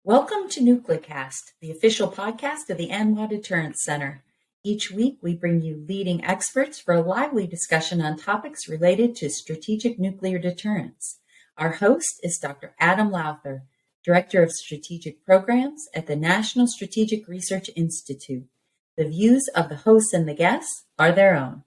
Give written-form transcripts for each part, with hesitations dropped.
Welcome to NucleCast, the official podcast of the ANWA Deterrence Center. Each week, we bring you leading experts for a lively discussion on topics related to strategic nuclear deterrence. Our host is Dr. Adam Lowther, Director of Strategic Programs at the National Strategic Research Institute. The views of the hosts and the guests are their own.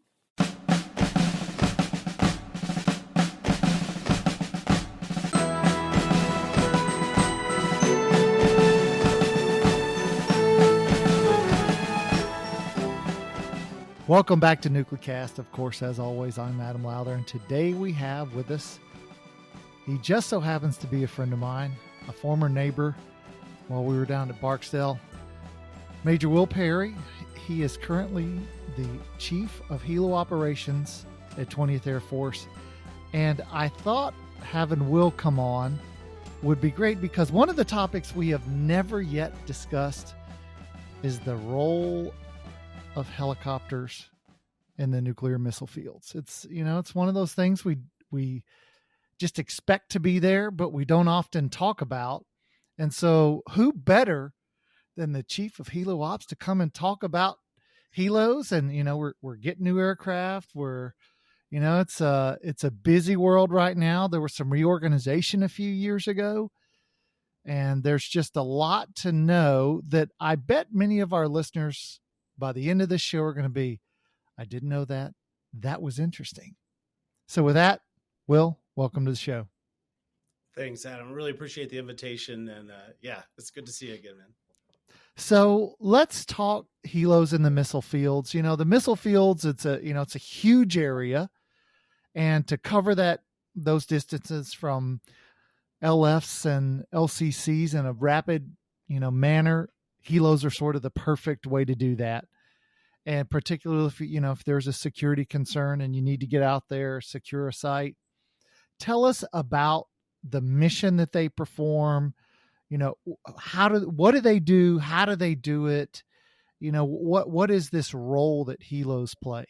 Welcome back to NucleCast. Of course, as always, I'm Adam Lowther, and today we have with us, he just so happens to be a friend of mine, a former neighbor while we were down at Barksdale, Major Will Perry. He is currently the Chief of Helo Operations at 20th Air Force, and I thought having Will come on would be great because one of the topics we have never yet discussed is the role of helicopters in the nuclear missile fields. It's one of those things we just expect to be there, but we don't often talk about. And so who better than the Chief of Helo Ops to come and talk about Helos? And, we're getting new aircraft. It's a busy world right now. There was some reorganization a few years ago, and there's just a lot to know that I bet many of our listeners by the end of this show are going to be, I didn't know that. That was interesting. So with that, Will, welcome to the show. Thanks, Adam. Really appreciate the invitation. And it's good to see you again, man. So let's talk Helos in the missile fields. The missile fields, it's a huge area. And to cover those distances from LFs and LCCs in a rapid, manner, Helos are sort of the perfect way to do that. And particularly if there's a security concern and you need to get out there, secure a site. Tell us about the mission that they perform. What do they do? How do they do it? What is this role that Helos play?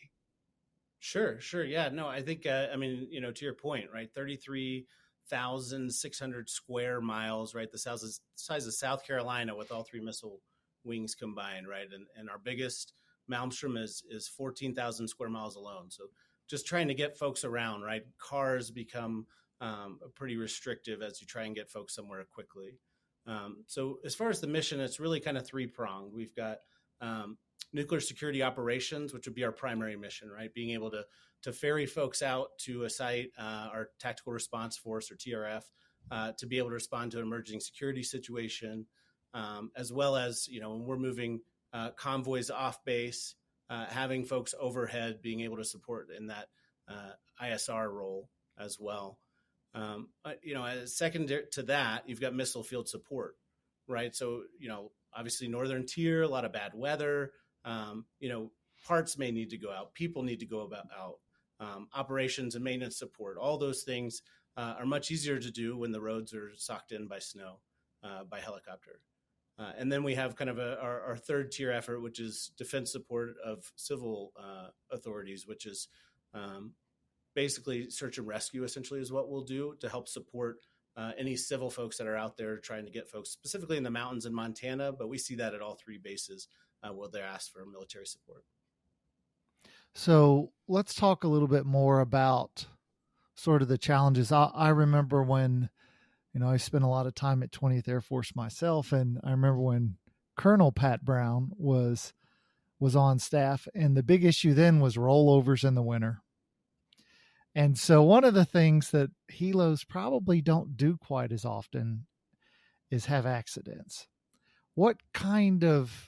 Sure. Yeah, no, I think, to your point, right? 33,600 square miles, right? The size of South Carolina with all three missile wings combined, right? And our biggest Malmstrom is 14,000 square miles alone. So just trying to get folks around, right? Cars become pretty restrictive as you try and get folks somewhere quickly. So as far as the mission, it's really kind of three-pronged. We've got nuclear security operations, which would be our primary mission, right? Being able to ferry folks out to a site, our tactical response force or TRF, to be able to respond to an emerging security situation, as well as, when we're moving convoys off base, having folks overhead, being able to support in that ISR role as well. As second to that, you've got missile field support, right? So, obviously northern tier, a lot of bad weather, parts may need to go out, people need to go out, operations and maintenance support, all those things are much easier to do when the roads are socked in by snow, by helicopter. And then we have kind of our third tier effort, which is defense support of civil authorities, which is basically search and rescue, essentially, is what we'll do to help support any civil folks that are out there trying to get folks specifically in the mountains in Montana. But we see that at all three bases where they're asked for military support. So let's talk a little bit more about sort of the challenges. I remember when I spent a lot of time at 20th Air Force myself, and I remember when Colonel Pat Brown was on staff, and the big issue then was rollovers in the winter. And so one of the things that Helos probably don't do quite as often is have accidents. What kind of,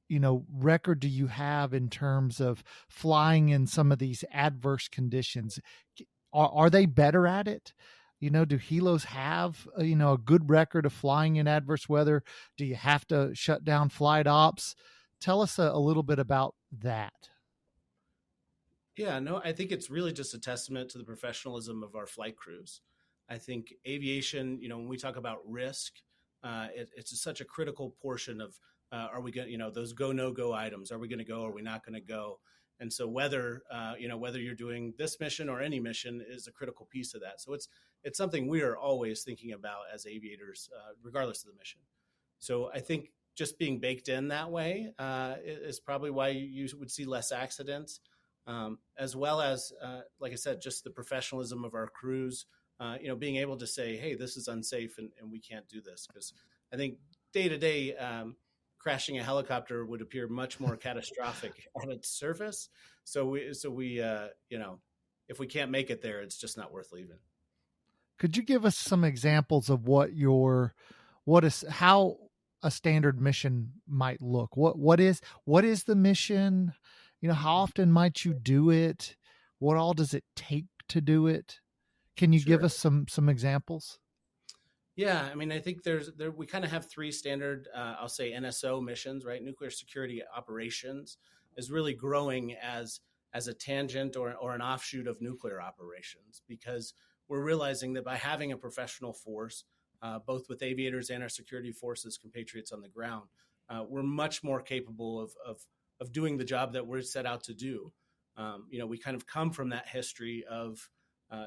record do you have in terms of flying in some of these adverse conditions? Are they better at it? Do Helos have, a good record of flying in adverse weather? Do you have to shut down flight ops? Tell us a little bit about that. Yeah, no, I think it's really just a testament to the professionalism of our flight crews. I think aviation, when we talk about risk, it's such a critical portion of, are we going to, those go, no go items, are we going to go, are we not going to go? And so whether you're doing this mission or any mission is a critical piece of that. So it's something we are always thinking about as aviators, regardless of the mission. So I think just being baked in that way is probably why you would see less accidents, as well as, like I said, just the professionalism of our crews. Being able to say, "Hey, this is unsafe, and we can't do this," because I think day to day, crashing a helicopter would appear much more catastrophic on its surface. So we, if we can't make it there, it's just not worth leaving. Could you give us some examples of how a standard mission might look? What is the mission? How often might you do it? What all does it take to do it? Can you give us some examples? Yeah, I mean, I think we kind of have three standard, I'll say NSO missions, right? Nuclear security operations is really growing as a tangent or an offshoot of nuclear operations, because we're realizing that by having a professional force, both with aviators and our security forces, compatriots on the ground, we're much more capable of doing the job that we're set out to do. We kind of come from that history of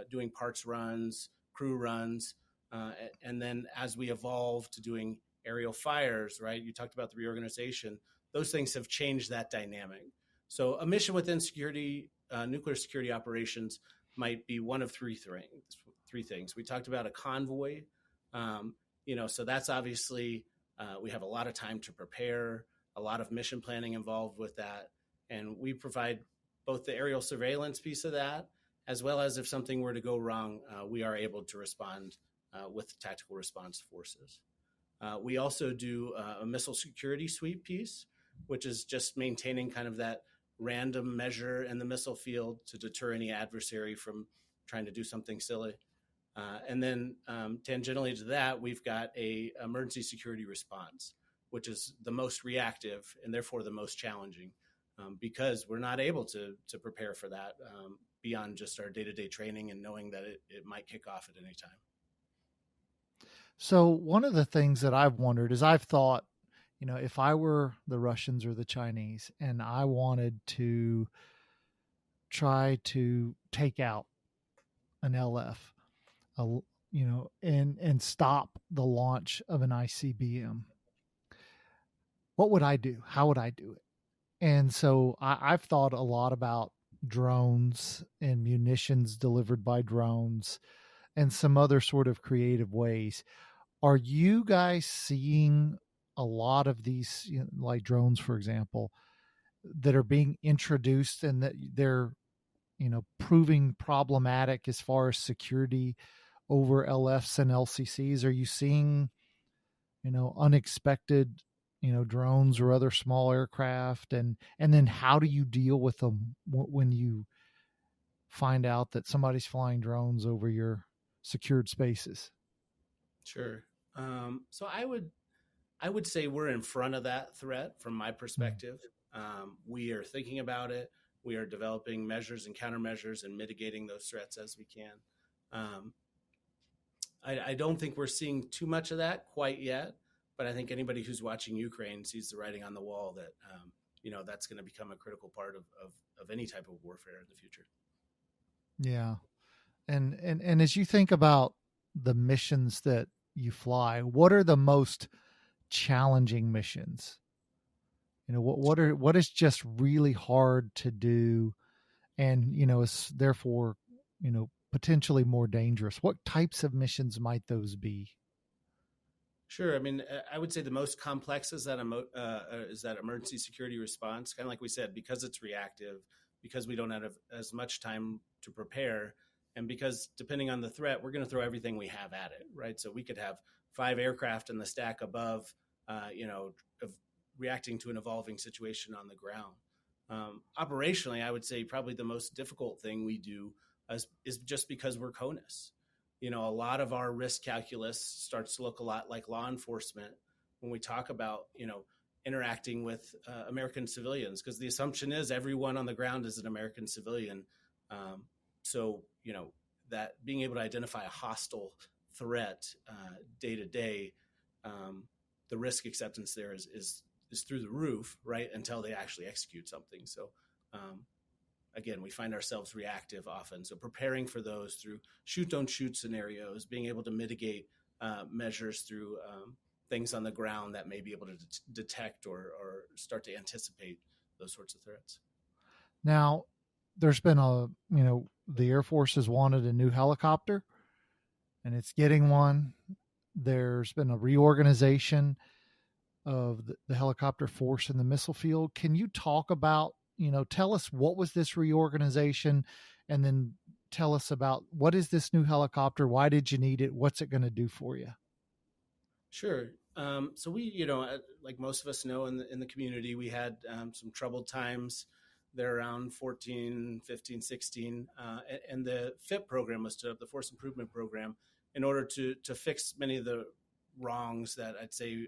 doing parts runs, crew runs, and then as we evolve to doing aerial fires, right? You talked about the reorganization. Those things have changed that dynamic. So a mission within nuclear security operations might be one of three things. We talked about a convoy. So that's obviously, we have a lot of time to prepare, a lot of mission planning involved with that. And we provide both the aerial surveillance piece of that, as well as if something were to go wrong, we are able to respond with tactical response forces. We also do a missile security sweep piece, which is just maintaining kind of that random measure in the missile field to deter any adversary from trying to do something silly. And then tangentially to that, we've got a emergency security response, which is the most reactive and therefore the most challenging, because we're not able to prepare for that beyond just our day-to-day training and knowing that it might kick off at any time. So one of the things that I've wondered is I've thought, if I were the Russians or the Chinese and I wanted to try to take out an LF, and stop the launch of an ICBM, what would I do? How would I do it? And so I've thought a lot about drones and munitions delivered by drones and some other sort of creative ways. Are you guys seeing a lot of these, like drones, for example, that are being introduced and that they're, proving problematic as far as security over LFs and LCCs? Are you seeing, unexpected, drones or other small aircraft? And then how do you deal with them when you find out that somebody's flying drones over your secured spaces? Sure. So I would say we're in front of that threat from my perspective. We are thinking about it. We are developing measures and countermeasures and mitigating those threats as we can. I don't think we're seeing too much of that quite yet, but I think anybody who's watching Ukraine sees the writing on the wall that, that's going to become a critical part of any type of warfare in the future. Yeah. And as you think about the missions that you fly, what are the most challenging missions? What is just really hard to do and, is therefore, potentially more dangerous? What types of missions might those be? Sure. I mean, I would say the most complex is that emergency security response, kind of like we said, because it's reactive, because we don't have as much time to prepare, and because depending on the threat, we're going to throw everything we have at it, right? So we could have 5 aircraft in the stack above, of reacting to an evolving situation on the ground. Operationally, I would say probably the most difficult thing we do is just because we're CONUS. A lot of our risk calculus starts to look a lot like law enforcement when we talk about, interacting with American civilians, because the assumption is everyone on the ground is an American civilian. So, that being able to identify a hostile threat day to day, the risk acceptance there is through the roof, right, until they actually execute something. So, again, we find ourselves reactive often. So preparing for those through shoot, don't shoot scenarios, being able to mitigate measures through things on the ground that may be able to detect or start to anticipate those sorts of threats. Now, there's been the Air Force has wanted a new helicopter, and it's getting one. There's been a reorganization of the helicopter force in the missile field. Can you talk about, tell us what was this reorganization, and then tell us about what is this new helicopter? Why did you need it? What's it going to do for you? Sure. So we, like most of us know in the community, we had some troubled times there around 14, 15, 16. And the FIP program was stood up, the Force Improvement Program, in order to fix many of the wrongs that I'd say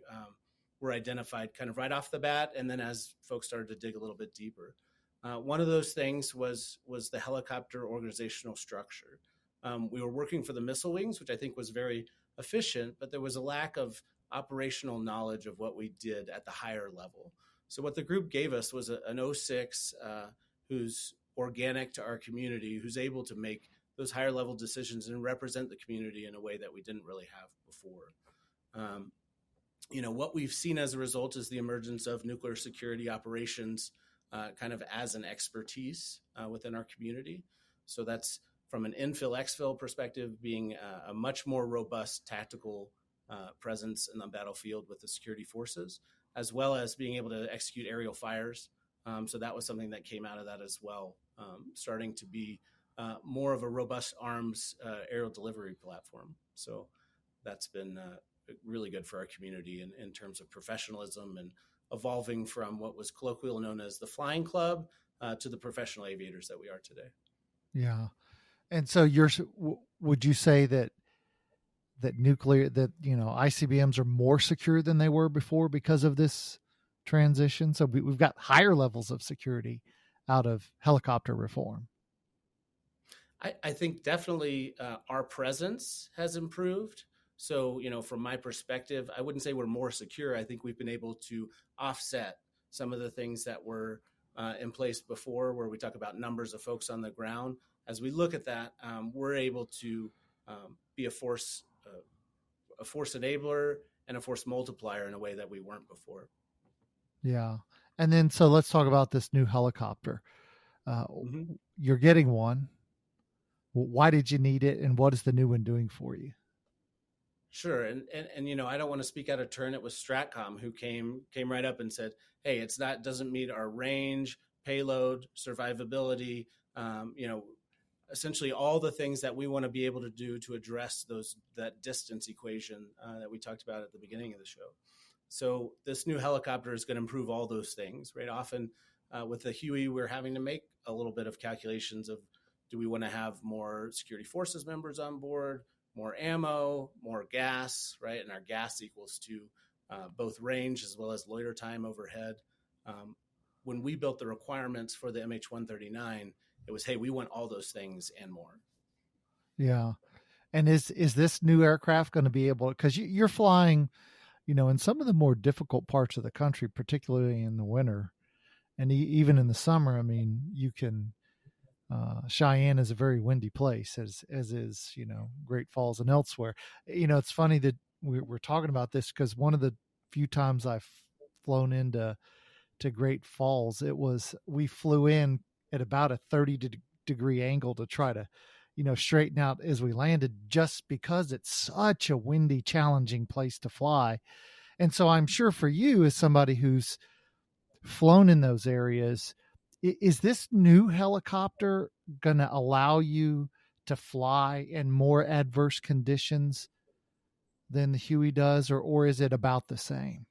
were identified kind of right off the bat. And then as folks started to dig a little bit deeper. One of those things was the helicopter organizational structure. We were working for the missile wings, which I think was very efficient, but there was a lack of operational knowledge of what we did at the higher level. So what the group gave us was an 06 who's organic to our community, who's able to make those higher level decisions and represent the community in a way that we didn't really have before. What we've seen as a result is the emergence of nuclear security operations kind of as an expertise within our community. So that's from an infill, exfil perspective, being a much more robust tactical presence in the battlefield with the security forces, as well as being able to execute aerial fires. So that was something that came out of that as well, starting to be more of a robust arms aerial delivery platform. So that's been really good for our community in terms of professionalism and evolving from what was colloquially known as the flying club to the professional aviators that we are today. Yeah. And so would you say that ICBMs are more secure than they were before because of this transition? So we've got higher levels of security out of helicopter reform. I think definitely our presence has improved. So, from my perspective, I wouldn't say we're more secure. I think we've been able to offset some of the things that were in place before, where we talk about numbers of folks on the ground. As we look at that, we're able to be a force enabler and a force multiplier in a way that we weren't before. Yeah. And then, so let's talk about this new helicopter. You're getting one. Why did you need it? And what is the new one doing for you? Sure. And I don't want to speak out of turn. It was STRATCOM who came right up and said, hey, doesn't meet our range, payload, survivability, essentially all the things that we want to be able to do to address that distance equation that we talked about at the beginning of the show. So this new helicopter is going to improve all those things, right? Often with the Huey, we're having to make a little bit of calculations of, do we want to have more security forces members on board, more ammo, more gas, right? And our gas equals to both range as well as loiter time overhead. When we built the requirements for the MH-139, it was, hey, we want all those things and more. Yeah. And is this new aircraft going to be able, because you're flying, in some of the more difficult parts of the country, particularly in the winter and even in the summer. I mean, you can, Cheyenne is a very windy place, as is, Great Falls and elsewhere. It's funny that we're talking about this because one of the few times I've flown into Great Falls, we flew in at about a 30-degree angle to try to, straighten out as we landed, just because it's such a windy, challenging place to fly. And so I'm sure for you, as somebody who's flown in those areas, is this new helicopter going to allow you to fly in more adverse conditions than the Huey does, or is it about the same?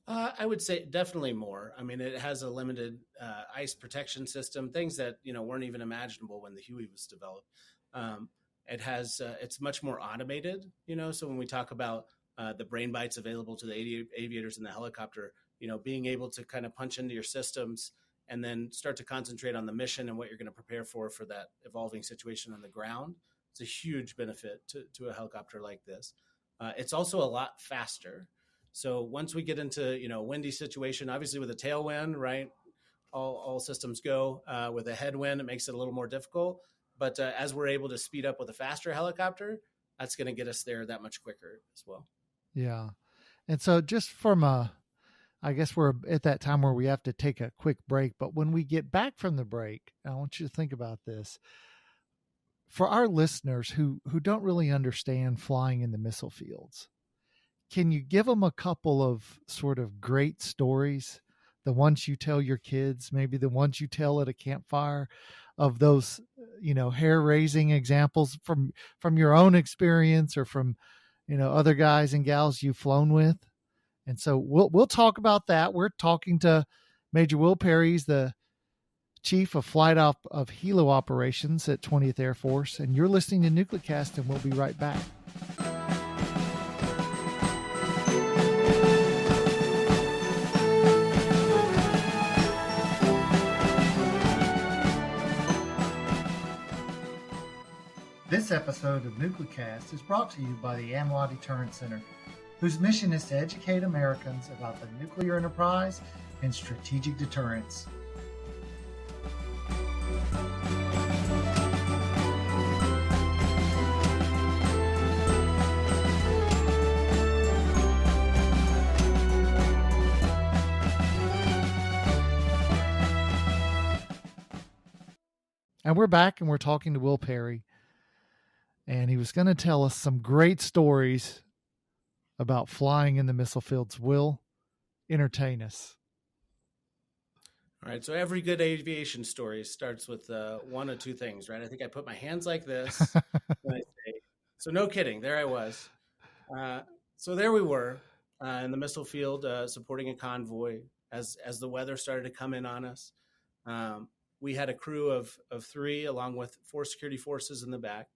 I would say definitely more. I mean, it has a limited ice protection system, things that, weren't even imaginable when the Huey was developed. It's much more automated, so when we talk about the brain bites available to the aviators in the helicopter, being able to kind of punch into your systems and then start to concentrate on the mission and what you're going to prepare for that evolving situation on the ground. It's a huge benefit to a helicopter like this. It's also a lot faster. So once we get into, a windy situation, obviously with a tailwind, right, all systems go. With a headwind, it makes it a little more difficult. But as we're able to speed up with a faster helicopter, that's going to get us there that much quicker as well. Yeah. And so just I guess we're at that time where we have to take a quick break. But when we get back from the break, I want you to think about this. For our listeners who don't really understand flying in the missile fields, can you give them a couple of sort of great stories, the ones you tell your kids, maybe the ones you tell at a campfire, of those hair-raising examples from your own experience or from other guys and gals you've flown with? And so we'll talk about that. We're talking to Major Will Perry, the Chief of Flight of Helo Operations at 20th Air Force, and you're listening to Nuclecast, and we'll be right back. This episode of Nuclecast is brought to you by the ANWA Deterrence Center, whose mission is to educate Americans about the nuclear enterprise and strategic deterrence. And we're back, and we're talking to Will Perry. And he was going to tell us some great stories about flying in the missile fields. Will, entertain us. All right. So every good aviation story starts with one of two things, right? I think I put my hands like this. And I say, so no kidding. There I was. So there we were in the missile field supporting a convoy as the weather started to come in on us. We had a crew of 3 along with 4 security forces in the back.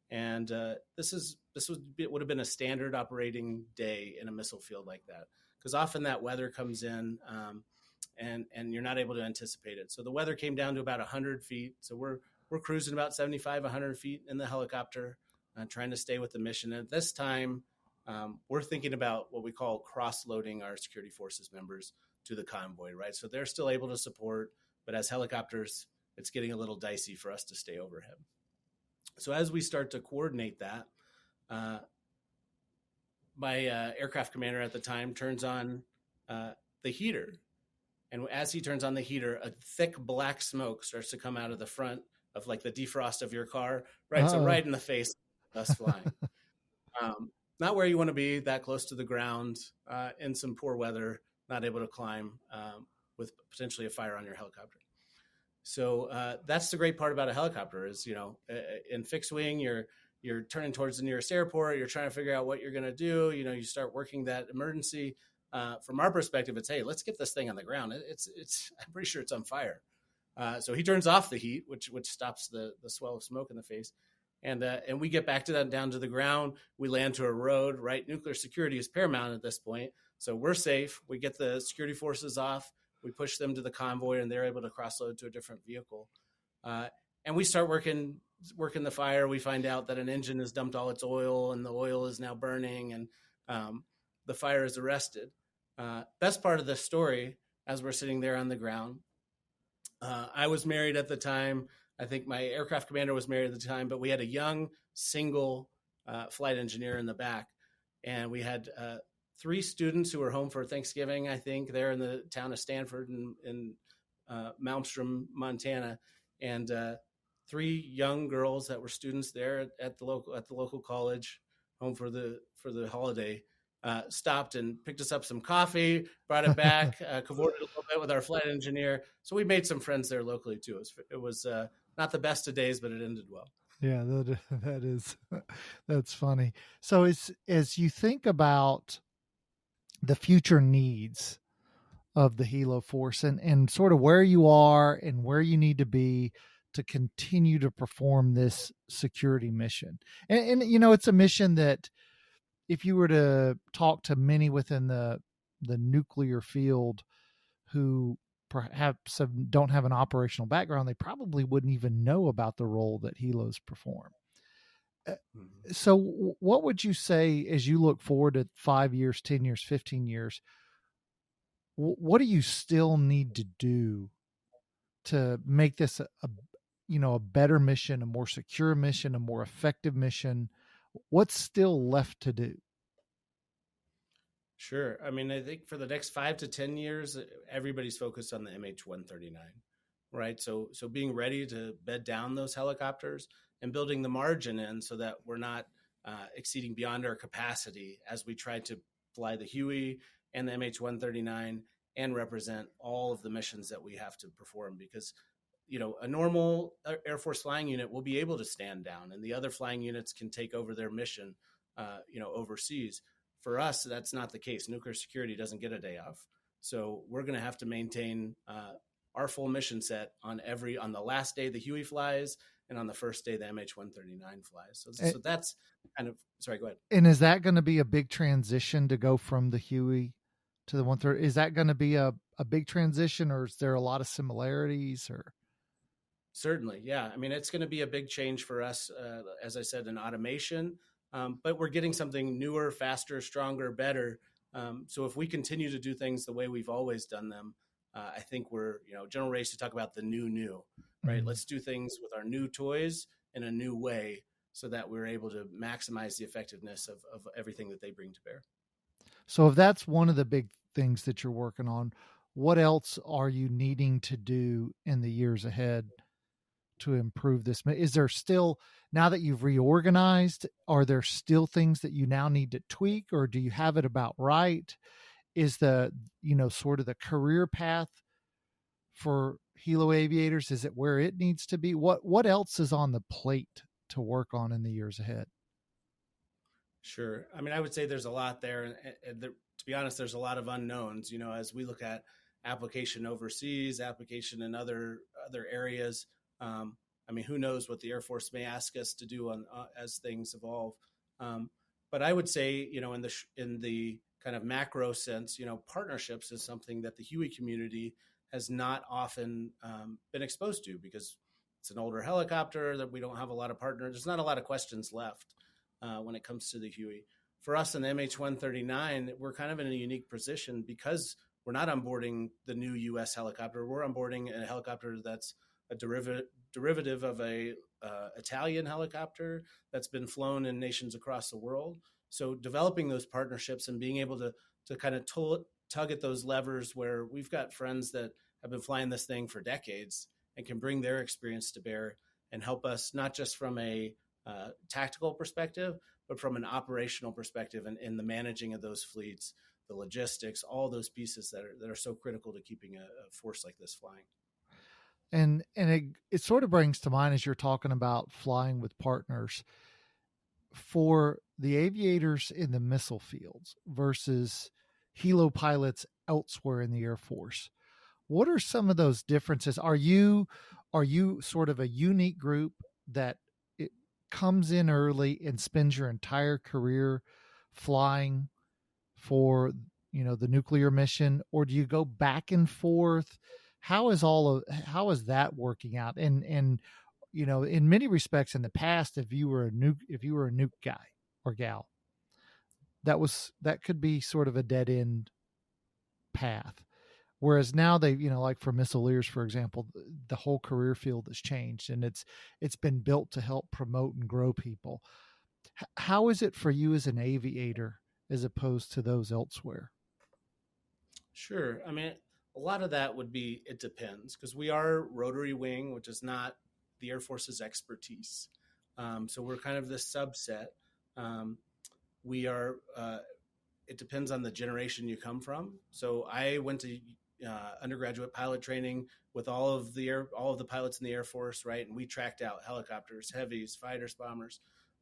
And this would have been a standard operating day in a missile field like that, because often that weather comes in and you're not able to anticipate it. So the weather came down to about 100 feet. So we're cruising about 75, 100 feet in the helicopter, trying to stay with the mission. And at this time, we're thinking about what we call cross-loading our security forces members to the convoy, right? So they're still able to support, but as helicopters, it's getting a little dicey for us to stay overhead. So as we start to coordinate that, my aircraft commander at the time turns on the heater. And as he turns on the heater, a thick black smoke starts to come out of the front of like the defrost of your car, right? Uh-oh. So right in the face of us flying. Not where you want to be, that close to the ground, in some poor weather, not able to climb with potentially a fire on your helicopter. So that's the great part about a helicopter is, in fixed wing, you're turning towards the nearest airport. You're trying to figure out what you're going to do. You start working that emergency. From our perspective, it's, hey, let's get this thing on the ground. I'm pretty sure it's on fire. So he turns off the heat, which stops the swell of smoke in the face. And we get back to that down to the ground. We land to a road, right? Nuclear security is paramount at this point. So we're safe. We get the security forces off. We push them to the convoy, and they're able to cross-load to a different vehicle. And we start working the fire. We find out that an engine has dumped all its oil, and the oil is now burning, and the fire is arrested. Best part of the story, as we're sitting there on the ground, I was married at the time. I think my aircraft commander was married at the time, but we had a young single flight engineer in the back, and we had 3 students who were home for Thanksgiving, I think, there in the town of Stanford in Malmstrom, Montana, and 3 young girls that were students there at the local college, home for the holiday, stopped and picked us up some coffee, brought it back, cavorted a little bit with our flight engineer. So we made some friends there locally too. It was not the best of days, but it ended well. Yeah, that's funny. So as you think about the future needs of the Helo Force and sort of where you are and where you need to be to continue to perform this security mission. And it's a mission that if you were to talk to many within the nuclear field who perhaps don't have an operational background, they probably wouldn't even know about the role that Helos perform. So what would you say as you look forward at 5 years, 10 years, 15 years, what do you still need to do to make this a better mission, a more secure mission, a more effective mission? What's still left to do? Sure. I mean, I think for the next 5 to 10 years, everybody's focused on the MH-139, right? So being ready to bed down those helicopters and building the margin in so that we're not exceeding beyond our capacity as we try to fly the Huey and the MH-139 and represent all of the missions that we have to perform. Because a normal Air Force flying unit will be able to stand down, and the other flying units can take over their mission, overseas. For us, that's not the case. Nuclear security doesn't get a day off, so we're going to have to maintain our full mission set on the last day the Huey flies, and on the first day the MH-139 flies. So that's kind of. Sorry, go ahead. And is that going to be a big transition to go from the Huey to the 130? Is that going to be a big transition, or is there a lot of similarities? Or certainly, yeah. I mean, it's going to be a big change for us, as I said, in automation. But we're getting something newer, faster, stronger, better. So if we continue to do things the way we've always done them, I think we're, General Ray used to talk about the new, right? Mm-hmm. Let's do things with our new toys in a new way so that we're able to maximize the effectiveness of everything that they bring to bear. So if that's one of the big things that you're working on, what else are you needing to do in the years ahead to improve this? Is there still, now that you've reorganized, are there still things that you now need to tweak, or do you have it about right? Is the, sort of the career path for Helo aviators, is it where it needs to be? What else is on the plate to work on in the years ahead? Sure. I mean, I would say there's a lot there. And to be honest, there's a lot of unknowns, as we look at application overseas, application in other areas. I mean, who knows what the Air Force may ask us to do as things evolve. But I would say, in the kind of macro sense, partnerships is something that the Huey community has not often been exposed to, because it's an older helicopter that we don't have a lot of partners. There's not a lot of questions left when it comes to the Huey. For us in the MH-139, we're kind of in a unique position because we're not onboarding the new U.S. helicopter. We're onboarding a helicopter that's a derivative of a Italian helicopter that's been flown in nations across the world. So developing those partnerships and being able to kind of tug at those levers where we've got friends that have been flying this thing for decades and can bring their experience to bear and help us not just from a tactical perspective, but from an operational perspective and in the managing of those fleets, the logistics, all those pieces that are so critical to keeping a force like this flying. And it sort of brings to mind, as you're talking about flying with partners, for the aviators in the missile fields versus Helo pilots elsewhere in the Air Force. What are some of those differences? Are you sort of a unique group that it comes in early and spends your entire career flying for, the nuclear mission, or do you go back and forth? How is that working out? And in many respects in the past, if you were a nuke guy or gal, that could be sort of a dead end path. Whereas now they, like for missileers, for example, the whole career field has changed, and it's been built to help promote and grow people. How is it for you as an aviator as opposed to those elsewhere? Sure. I mean, a lot of that would be, it depends, because we are rotary wing, which is not the Air Force's expertise. So we're kind of this subset. We are, it depends on the generation you come from. So I went to undergraduate pilot training with all of the pilots in the Air Force, right? And we tracked out helicopters, heavies, fighters, bombers.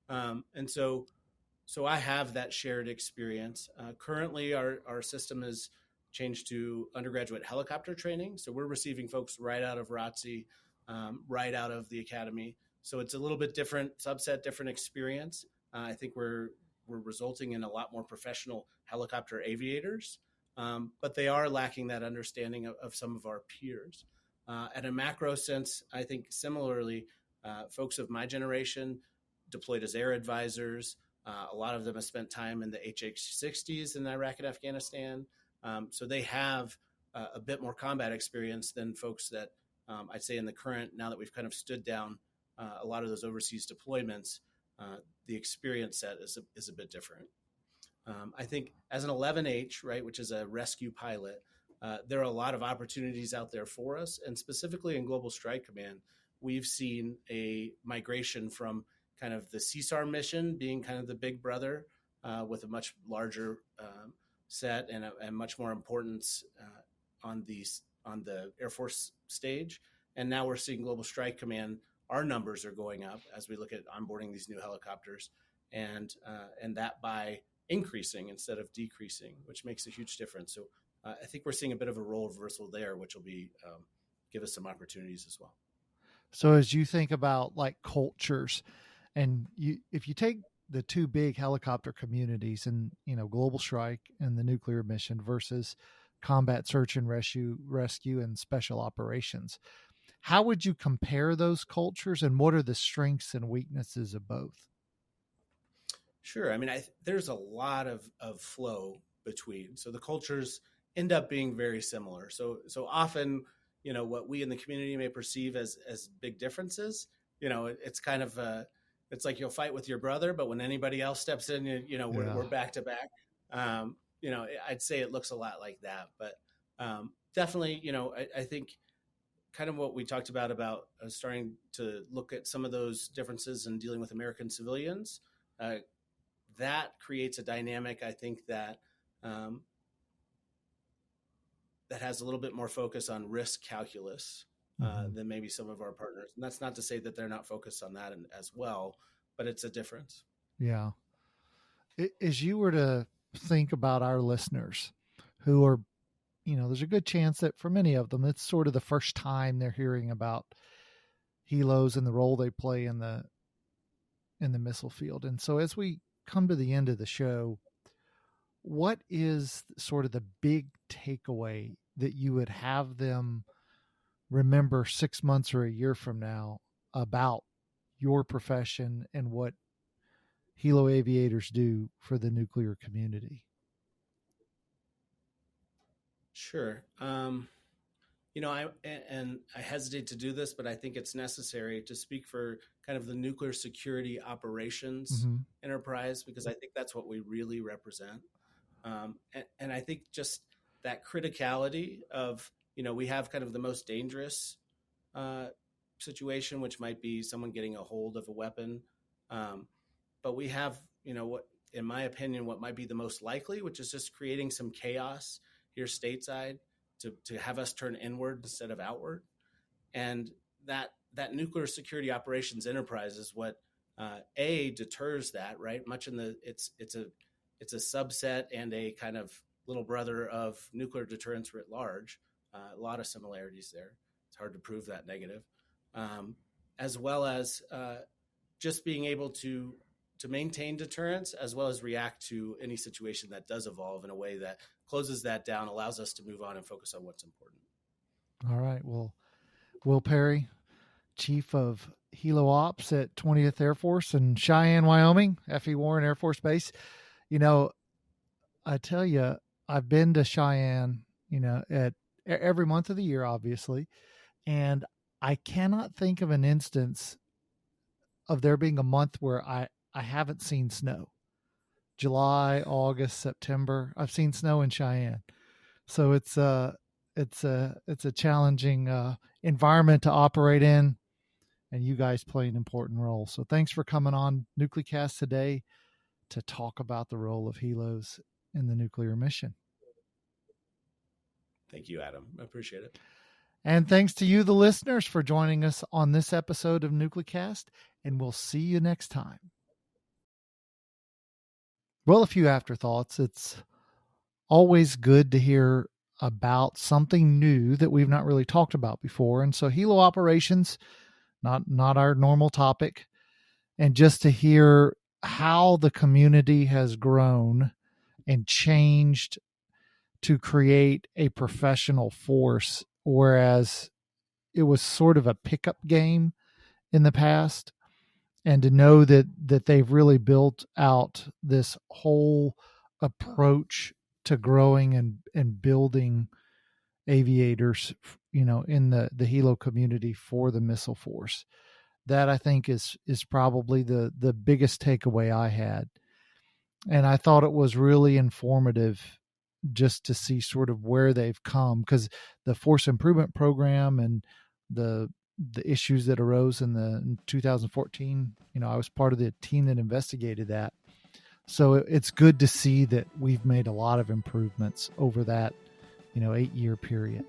And so I have that shared experience. Currently, our system is changed to undergraduate helicopter training. So we're receiving folks right out of ROTC, right out of the academy. So it's a little bit different subset, different experience. I think we're resulting in a lot more professional helicopter aviators, but they are lacking that understanding of some of our peers. At a macro sense, I think similarly, folks of my generation deployed as air advisors. A lot of them have spent time in the HH-60s in Iraq and Afghanistan. So they have a bit more combat experience than folks that I'd say in the current, now that we've kind of stood down a lot of those overseas deployments, the experience set is a bit different. I think as an 11H, right, which is a rescue pilot, there are a lot of opportunities out there for us. And specifically in Global Strike Command, we've seen a migration from kind of the CSAR mission being kind of the big brother with a much larger set and much more importance on the Air Force stage. And now we're seeing Global Strike Command. Our numbers are going up as we look at onboarding these new helicopters, and that by increasing instead of decreasing, which makes a huge difference. So I think we're seeing a bit of a role reversal there, which will be give us some opportunities as well. So as you think about like cultures, and if you take the two big helicopter communities and, Global Strike and the nuclear mission versus combat search and rescue and special operations, how would you compare those cultures, and what are the strengths and weaknesses of both? Sure. I mean, there's a lot of flow between. So the cultures end up being very similar. So often, what we in the community may perceive as big differences, it's kind of it's like you'll fight with your brother, but when anybody else steps in, we're back to back. I'd say it looks a lot like that, but definitely, I think kind of what we talked about starting to look at some of those differences and dealing with American civilians, that creates a dynamic, I think, that that has a little bit more focus on risk calculus than maybe some of our partners. And that's not to say that they're not focused on that as well, but it's a difference. Yeah. As you were to think about our listeners who are, there's a good chance that for many of them, it's sort of the first time they're hearing about helos and the role they play in the missile field. And so as we come to the end of the show, what is sort of the big takeaway that you would have them remember 6 months or a year from now about your profession and what Helo aviators do for the nuclear community? Sure. I hesitate to do this, but I think it's necessary to speak for kind of the nuclear security operations enterprise, because I think that's what we really represent. And I think just that criticality of, we have kind of the most dangerous situation, which might be someone getting a hold of a weapon. But we have, what, in my opinion, what might be the most likely, which is just creating some chaos here stateside to have us turn inward instead of outward. And that nuclear security operations enterprise is what deters that, right? Much in it's a subset and a kind of little brother of nuclear deterrence writ large. A lot of similarities there. It's hard to prove that negative. As well as just being able to maintain deterrence, as well as react to any situation that does evolve in a way that closes that down, allows us to move on and focus on what's important. All right. Well, Will Perry, Chief of Helo Ops at 20th Air Force in Cheyenne, Wyoming, F.E. Warren Air Force Base. I tell you, I've been to Cheyenne, at every month of the year, obviously, and I cannot think of an instance of there being a month where I haven't seen snow. July, August, September, I've seen snow in Cheyenne. So it's a challenging environment to operate in, and you guys play an important role. So thanks for coming on NucleCast today to talk about the role of helos in the nuclear mission. Thank you, Adam. I appreciate it. And thanks to you, the listeners, for joining us on this episode of NucleCast, and we'll see you next time. Well, a few afterthoughts. It's always good to hear about something new that we've not really talked about before. And so Helo operations, not our normal topic, and just to hear how the community has grown and changed to create a professional force, whereas it was sort of a pickup game in the past, and to know that they've really built out this whole approach to growing and building aviators, in the Helo community for the missile force. That I think is probably the biggest takeaway I had. And I thought it was really informative just to see sort of where they've come, because the force improvement program and the issues that arose in 2014, I was part of the team that investigated that. So it's good to see that we've made a lot of improvements over that, 8-year period.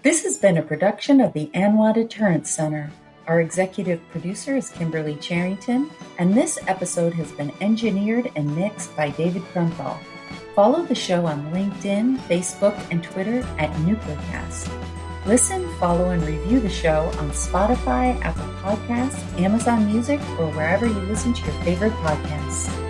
This has been a production of the ANWA Deterrence Center. Our executive producer is Kimberly Charrington, and this episode has been engineered and mixed by David Crumthal. Follow the show on LinkedIn, Facebook, and Twitter at Nuclearcast. Listen, follow, and review the show on Spotify, Apple Podcasts, Amazon Music, or wherever you listen to your favorite podcasts.